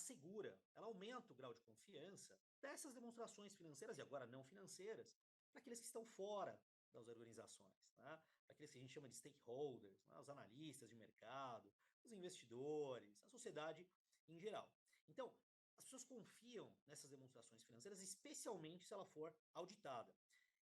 assegura, ela aumenta o grau de confiança dessas demonstrações financeiras e agora não financeiras para aqueles que estão fora das organizações, né? Para aqueles que a gente chama de stakeholders, né? Os analistas de mercado, os investidores, a sociedade em geral. Então, as pessoas confiam nessas demonstrações financeiras, especialmente se ela for auditada.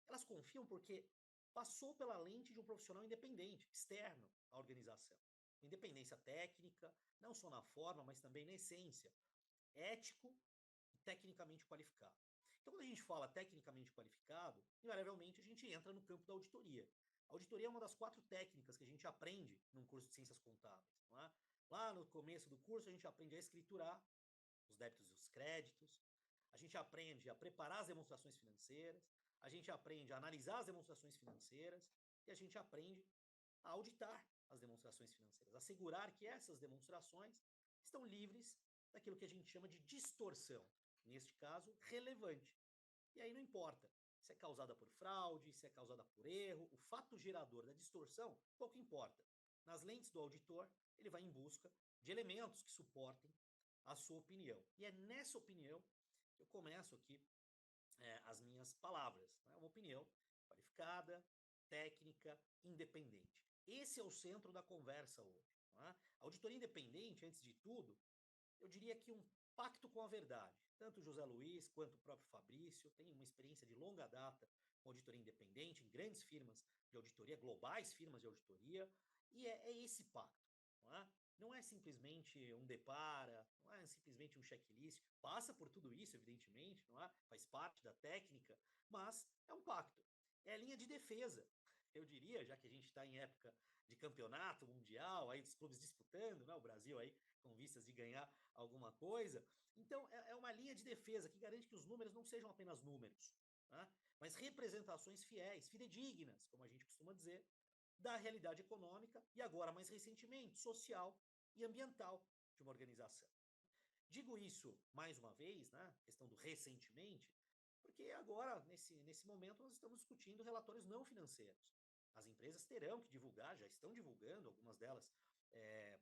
Elas confiam porque passou pela lente de um profissional independente, externo à organização. Independência técnica, não só na forma, mas também na essência, ético e tecnicamente qualificado. Então, quando a gente fala tecnicamente qualificado, invariavelmente a gente entra no campo da auditoria. A auditoria é uma das 4 técnicas que a gente aprende num curso de ciências contábeis. Não é? Lá no começo do curso, a gente aprende a escriturar os débitos e os créditos, a gente aprende a preparar as demonstrações financeiras, a gente aprende a analisar as demonstrações financeiras e a gente aprende a auditar as demonstrações financeiras, assegurar que essas demonstrações estão livres daquilo que a gente chama de distorção, neste caso, relevante. E aí não importa se é causada por fraude, se é causada por erro, o fato gerador da distorção pouco importa. Nas lentes do auditor, ele vai em busca de elementos que suportem a sua opinião. E é nessa opinião que eu começo aqui as minhas palavras. Né? Uma opinião qualificada, técnica, independente. Esse é o centro da conversa hoje. Não é? A auditoria independente, antes de tudo, eu diria que um pacto com a verdade. Tanto o José Luiz quanto o próprio Fabrício têm uma experiência de longa data com auditoria independente, em grandes firmas de auditoria, globais firmas de auditoria, e é esse pacto. Não é? Não é simplesmente um depara, não é simplesmente um checklist, passa por tudo isso, evidentemente, não é? Faz parte da técnica, mas é um pacto. É a linha de defesa, eu diria, já que a gente está em época de campeonato mundial, aí dos clubes disputando, né? O Brasil aí com vistas de ganhar alguma coisa. Então, é uma linha de defesa que garante que os números não sejam apenas números, né? Mas representações fiéis, fidedignas, como a gente costuma dizer, da realidade econômica e agora, mais recentemente, social e ambiental de uma organização. Digo isso mais uma vez, né? Questão do recentemente, porque agora, nesse momento, nós estamos discutindo relatórios não financeiros. As empresas terão que divulgar, já estão divulgando, algumas delas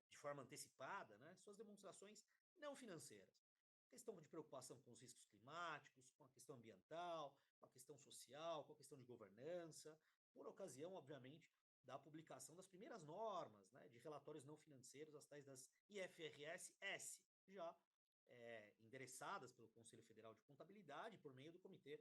de forma antecipada, né, suas demonstrações não financeiras. Questão de preocupação com os riscos climáticos, com a questão ambiental, com a questão social, com a questão de governança, por ocasião, obviamente, da publicação das primeiras normas, né, de relatórios não financeiros, as tais das IFRS-S, já endereçadas pelo Conselho Federal de Contabilidade por meio do Comitê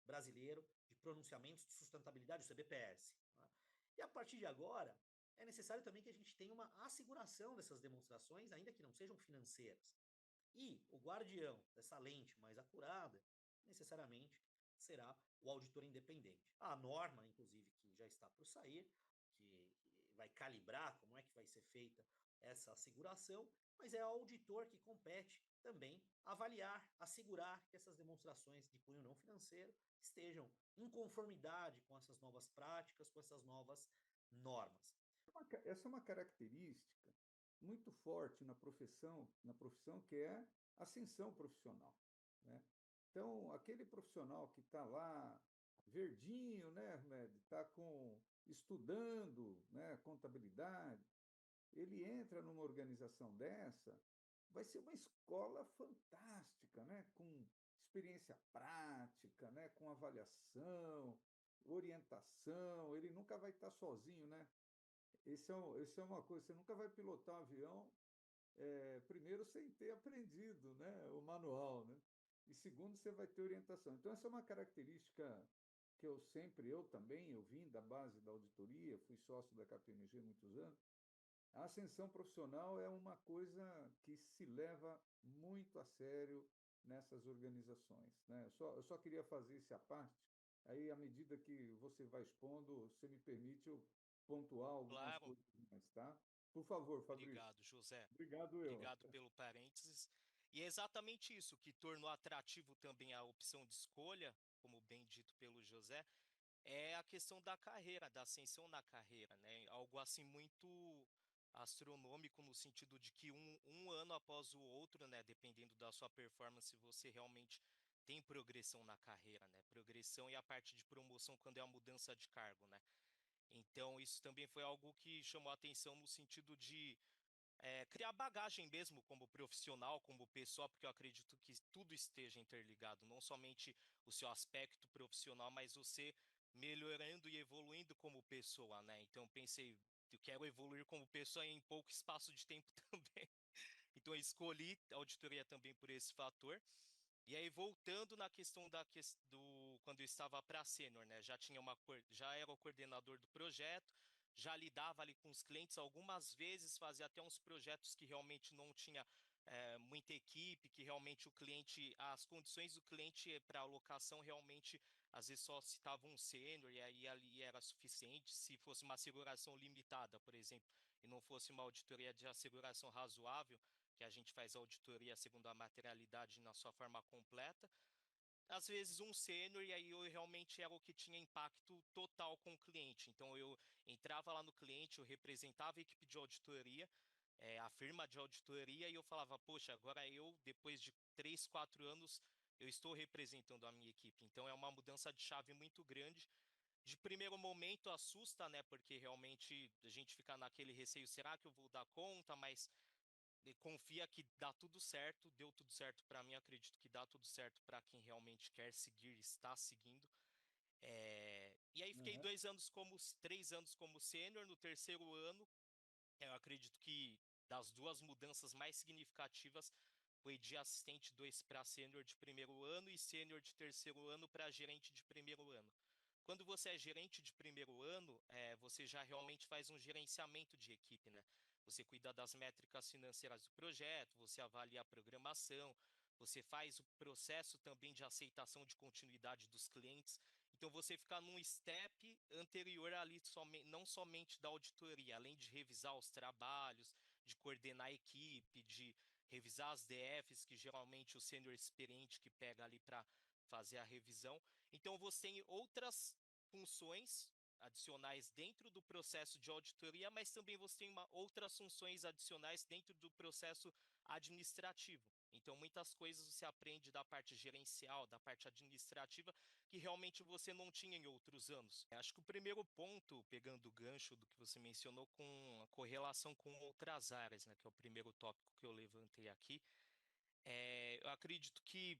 Brasileiro de Pronunciamentos de Sustentabilidade, o CBPS. Né? E a partir de agora, é necessário também que a gente tenha uma asseguração dessas demonstrações, ainda que não sejam financeiras. E o guardião dessa lente mais acurada, necessariamente, será o auditor independente. A norma, inclusive, que já está por sair, que vai calibrar como é que vai ser feita essa asseguração, mas é ao auditor que compete também avaliar, assegurar que essas demonstrações de cunho não financeiro estejam em conformidade com essas novas práticas, com essas novas normas. Essa é uma característica muito forte na profissão que é a ascensão profissional, né? Então, aquele profissional que está lá verdinho, né, Ahmed, está estudando, né, contabilidade, ele entra numa organização dessa, vai ser uma escola fantástica, né, com experiência prática, né, com avaliação, orientação, ele nunca vai estar sozinho, né? Esse é uma coisa, você nunca vai pilotar um avião, primeiro, sem ter aprendido, né, o manual, né? E segundo, você vai ter orientação. Então, essa é uma característica que eu também, eu vim da base da auditoria, fui sócio da KPMG há muitos anos. A ascensão profissional é uma coisa que se leva muito a sério nessas organizações, né? Eu só queria fazer esse à parte, aí, à medida que você vai expondo, você me permite eu pontuar algumas Claro, coisas mais, tá? Por favor, Fabrício. obrigado, José. Obrigado eu. Obrigado pelo parênteses. E é exatamente isso que tornou atrativo também a opção de escolha, como bem dito pelo José, é a questão da carreira, da ascensão na carreira, né? Algo assim muito astronômico no sentido de que um ano após o outro, né, dependendo da sua performance, você realmente tem progressão na carreira, né? Progressão e a parte de promoção quando é a mudança de cargo, né? Então, isso também foi algo que chamou a atenção no sentido de criar bagagem mesmo como profissional, como pessoa, porque eu acredito que tudo esteja interligado, não somente o seu aspecto profissional, mas você melhorando e evoluindo como pessoa, né? Então eu pensei, eu quero evoluir como pessoa em pouco espaço de tempo também. Então eu escolhi a auditoria também por esse fator. E aí voltando na questão do quando eu estava para sênior, né? Já era o coordenador do projeto, já lidava ali com os clientes, algumas vezes fazia até uns projetos que realmente não tinha muita equipe, que realmente o cliente, as condições do cliente para alocação realmente às vezes só citava um sênior e aí ali era suficiente. Se fosse uma asseguração limitada, por exemplo, e não fosse uma auditoria de asseguração razoável, que a gente faz a auditoria segundo a materialidade na sua forma completa, às vezes um sênior, e aí eu realmente era o que tinha impacto total com o cliente. Então eu entrava lá no cliente, eu representava a equipe de auditoria, a firma de auditoria, e eu falava, poxa, agora eu, depois de 3, 4 anos, eu estou representando a minha equipe. Então é uma mudança de chave muito grande. De primeiro momento assusta, né? Porque realmente a gente fica naquele receio, será que eu vou dar conta? Mas confia que dá tudo certo, deu tudo certo para mim, acredito que dá tudo certo para quem realmente quer seguir, está seguindo. E aí fiquei Aham. 3 anos como sênior. No terceiro ano, eu acredito que das duas mudanças mais significativas foi de assistente 2 para sênior de primeiro ano e sênior de terceiro ano para gerente de primeiro ano. Quando você é gerente de primeiro ano, você já realmente faz um gerenciamento de equipe, né? Você cuida das métricas financeiras do projeto, você avalia a programação, você faz o processo também de aceitação de continuidade dos clientes. Então você fica num step anterior ali, não somente da auditoria, além de revisar os trabalhos, de coordenar a equipe, de revisar as DFs, que geralmente o sênior experiente que pega ali para fazer a revisão. Então você tem outras funções adicionais dentro do processo de auditoria, mas também você tem outras funções adicionais dentro do processo administrativo. Então, muitas coisas você aprende da parte gerencial, da parte administrativa, que realmente você não tinha em outros anos. Acho que o primeiro ponto, pegando o gancho do que você mencionou com a correlação com outras áreas, né, que é o primeiro tópico que eu levantei aqui, eu acredito que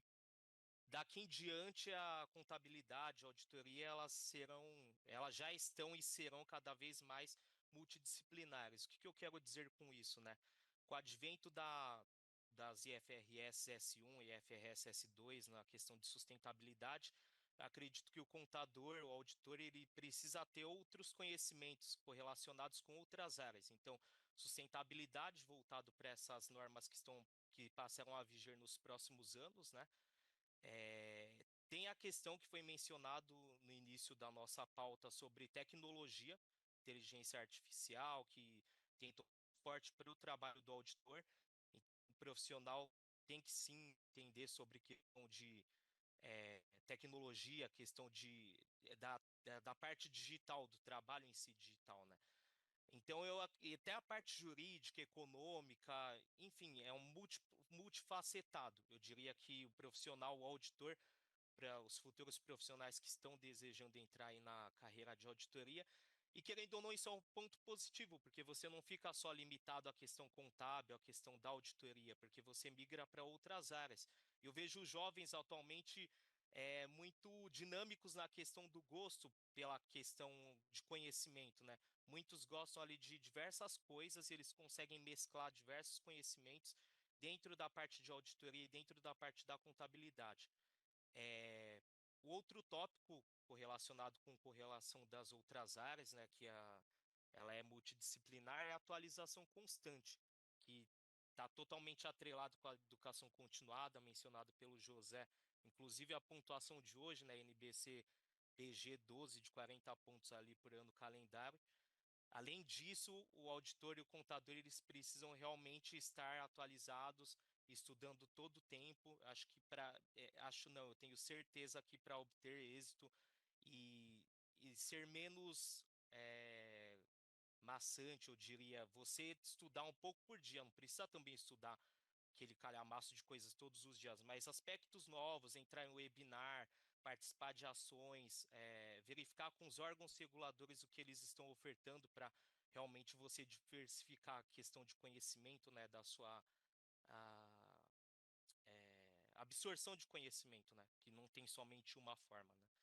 daqui em diante a contabilidade, a auditoria, elas já estão e serão cada vez mais multidisciplinares. O que eu quero dizer com isso, né? Com o advento das IFRS S1 e IFRS S2 na questão de sustentabilidade, acredito que o contador, o auditor, ele precisa ter outros conhecimentos correlacionados com outras áreas. Então, sustentabilidade voltado para essas normas que passarão a viger nos próximos anos, né? Tem a questão que foi mencionado no início da nossa pauta sobre tecnologia, inteligência artificial, que tem forte para o trabalho do auditor. O profissional tem que sim entender sobre questão de tecnologia, questão da parte digital, do trabalho em si digital, né? Então, e até a parte jurídica, econômica, enfim, é um multifacetado. Eu diria que o profissional, o auditor, para os futuros profissionais que estão desejando entrar aí na carreira de auditoria. E querendo ou não, isso é um ponto positivo, porque você não fica só limitado à questão contábil, à questão da auditoria, porque você migra para outras áreas. Eu vejo os jovens atualmente muito dinâmicos na questão do gosto pela questão de conhecimento, né? Muitos gostam ali de diversas coisas e eles conseguem mesclar diversos conhecimentos dentro da parte de auditoria e dentro da parte da contabilidade. É, o outro tópico correlacionado com correlação das outras áreas, né, ela é multidisciplinar, é a atualização constante, que está totalmente atrelado com a educação continuada, mencionado pelo José. Inclusive a pontuação de hoje, né, NBC PG 12 de 40 pontos ali por ano calendário. Além disso, o auditor e o contador eles precisam realmente estar atualizados, estudando todo o tempo. Acho que acho não, eu tenho certeza que para obter êxito e ser menos maçante, eu diria, você estudar um pouco por dia, não precisa também estudar aquele calhamaço de coisas todos os dias, mas aspectos novos, entrar em webinar, participar de ações, verificar com os órgãos reguladores o que eles estão ofertando para realmente você diversificar a questão de conhecimento, né, da sua a, absorção de conhecimento, né, que não tem somente uma forma, né.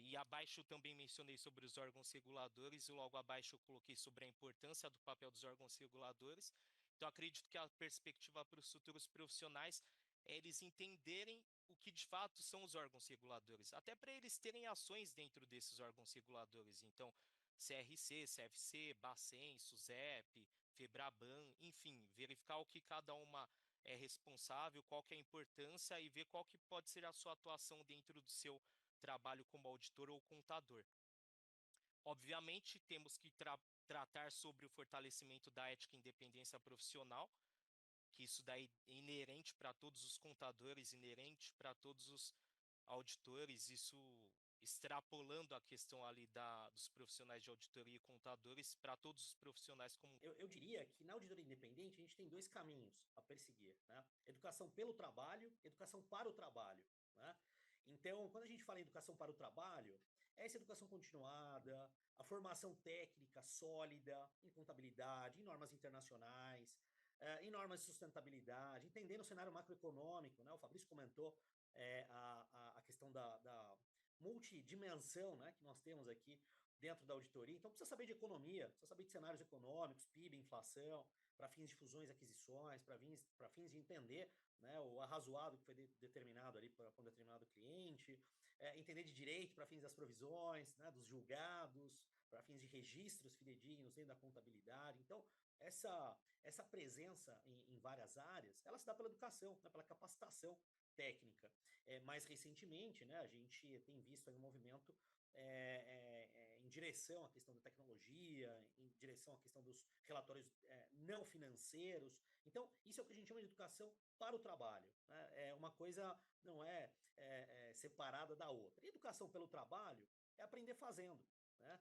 E abaixo eu também mencionei sobre os órgãos reguladores, e logo abaixo eu coloquei sobre a importância do papel dos órgãos reguladores. Então, acredito que a perspectiva para os futuros profissionais é eles entenderem o que de fato são os órgãos reguladores, até para eles terem ações dentro desses órgãos reguladores. Então, CRC, CFC, Bacen, SUSEP, Febraban, enfim, verificar o que cada uma é responsável, qual que é a importância e ver qual que pode ser a sua atuação dentro do seu trabalho como auditor ou contador. Obviamente, temos que tratar sobre o fortalecimento da ética e independência profissional, que isso daí é inerente para todos os contadores, inerente para todos os auditores, isso extrapolando a questão ali dos profissionais de auditoria e contadores para todos os profissionais como. Eu diria que na auditoria independente a gente tem dois caminhos a perseguir, né? Educação pelo trabalho, educação para o trabalho, né? Então, quando a gente fala em educação para o trabalho, é essa educação continuada, a formação técnica sólida em contabilidade, em normas internacionais, em normas de sustentabilidade, entendendo o cenário macroeconômico, né? O Fabrício comentou a questão da multidimensão, né, que nós temos aqui dentro da auditoria. Então, precisa saber de economia, precisa saber de cenários econômicos, PIB, inflação, para fins de fusões e aquisições, para fins de entender, né, o arrazoado que foi determinado ali para um determinado cliente, entender de direito para fins das provisões, né, dos julgados, para fins de registros fidedignos dentro da contabilidade. Então, essa presença em várias áreas, ela se dá pela educação, né, pela capacitação técnica. Mais recentemente, né, a gente tem visto aí um movimento em direção à questão da tecnologia, em direção à questão dos relatórios não financeiros. Então, isso é o que a gente chama de educação para o trabalho, né? Uma coisa não separada da outra. E educação pelo trabalho é aprender fazendo, né?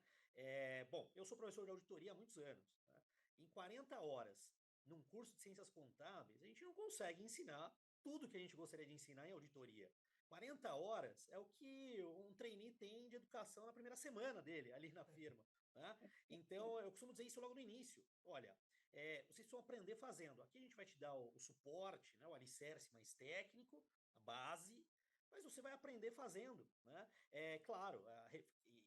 Bom, eu sou professor de auditoria há muitos anos, né? Em 40 horas, num curso de ciências contábeis, a gente não consegue ensinar tudo que a gente gostaria de ensinar em auditoria. 40 horas é o que um trainee tem de educação na primeira semana dele, ali na firma. Né? Então, eu costumo dizer isso logo no início. Olha, vocês precisam aprender fazendo. Aqui a gente vai te dar o suporte, né, o alicerce mais técnico, a base, mas você vai aprender fazendo. Né? Claro,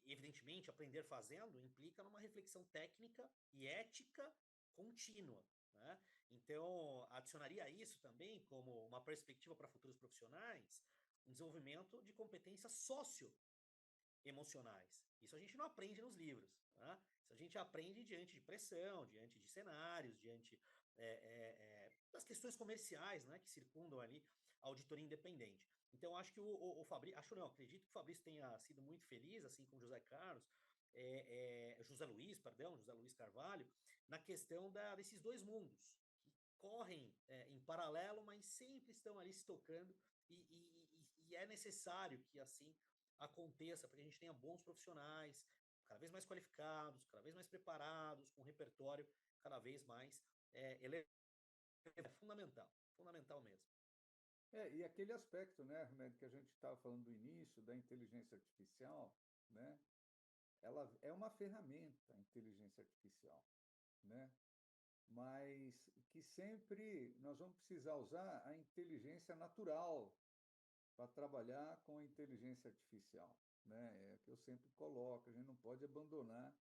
evidentemente, aprender fazendo implica numa reflexão técnica e ética contínua. Né? Então, adicionaria a isso também como uma perspectiva para futuros profissionais, um desenvolvimento de competências socioemocionais. Isso a gente não aprende nos livros. Né? Isso a gente aprende diante de pressão, diante de cenários, diante das questões comerciais, né, que circundam ali a auditoria independente. Então, acho que o Fabrício, acredito que o Fabrício tenha sido muito feliz, assim como o José Carlos, José Luiz Carvalho, na questão desses dois mundos, que correm em paralelo, mas sempre estão ali se tocando, e é necessário que assim aconteça, para que a gente tenha bons profissionais, cada vez mais qualificados, cada vez mais preparados, com um repertório cada vez mais elevado. É fundamental, fundamental mesmo. E aquele aspecto, né, Remédio, que a gente estava falando do início, da inteligência artificial, né? Ela é uma ferramenta, a inteligência artificial, né? Mas que sempre nós vamos precisar usar a inteligência natural para trabalhar com a inteligência artificial, né? É o que eu sempre coloco, a gente não pode abandonar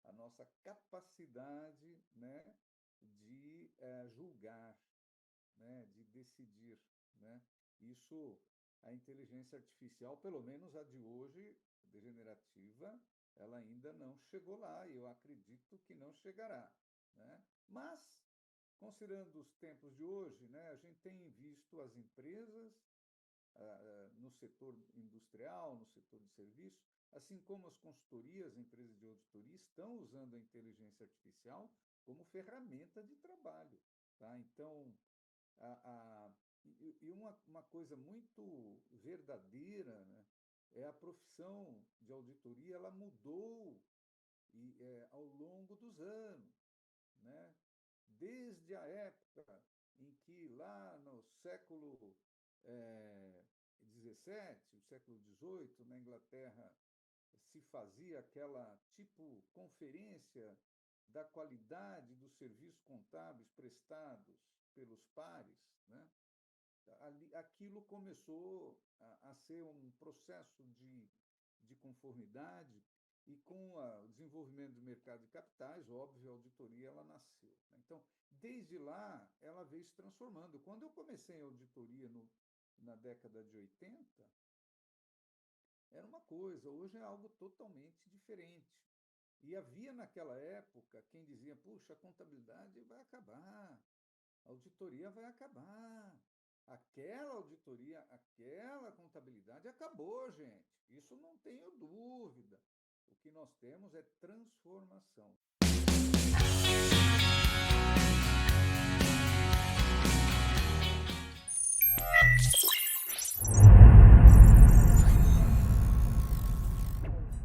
a nossa capacidade, né, de julgar, né, de decidir, né? Isso, a inteligência artificial, pelo menos a de hoje, degenerativa, ela ainda não chegou lá e eu acredito que não chegará, né? Mas, considerando os tempos de hoje, né, a gente tem visto as empresas no setor industrial, no setor de serviço, assim como as consultorias, empresas de auditoria, estão usando a inteligência artificial como ferramenta de trabalho. Tá? Então, uma coisa muito verdadeira, né, é a profissão de auditoria, ela mudou ao longo dos anos, né? Desde a época em que, lá no século XVII, o século XVIII, na Inglaterra, se fazia aquela tipo conferência da qualidade dos serviços contábeis prestados pelos pares, né? Aquilo começou a ser um processo de conformidade, e com o desenvolvimento do mercado de capitais, óbvio, a auditoria ela nasceu, né? Então, desde lá, ela veio se transformando. Quando eu comecei a auditoria na década de 80, era uma coisa, hoje é algo totalmente diferente. E havia naquela época quem dizia, puxa, a contabilidade vai acabar, a auditoria vai acabar. Aquela auditoria, aquela contabilidade acabou, gente. Isso não tenho dúvida. O que nós temos é transformação.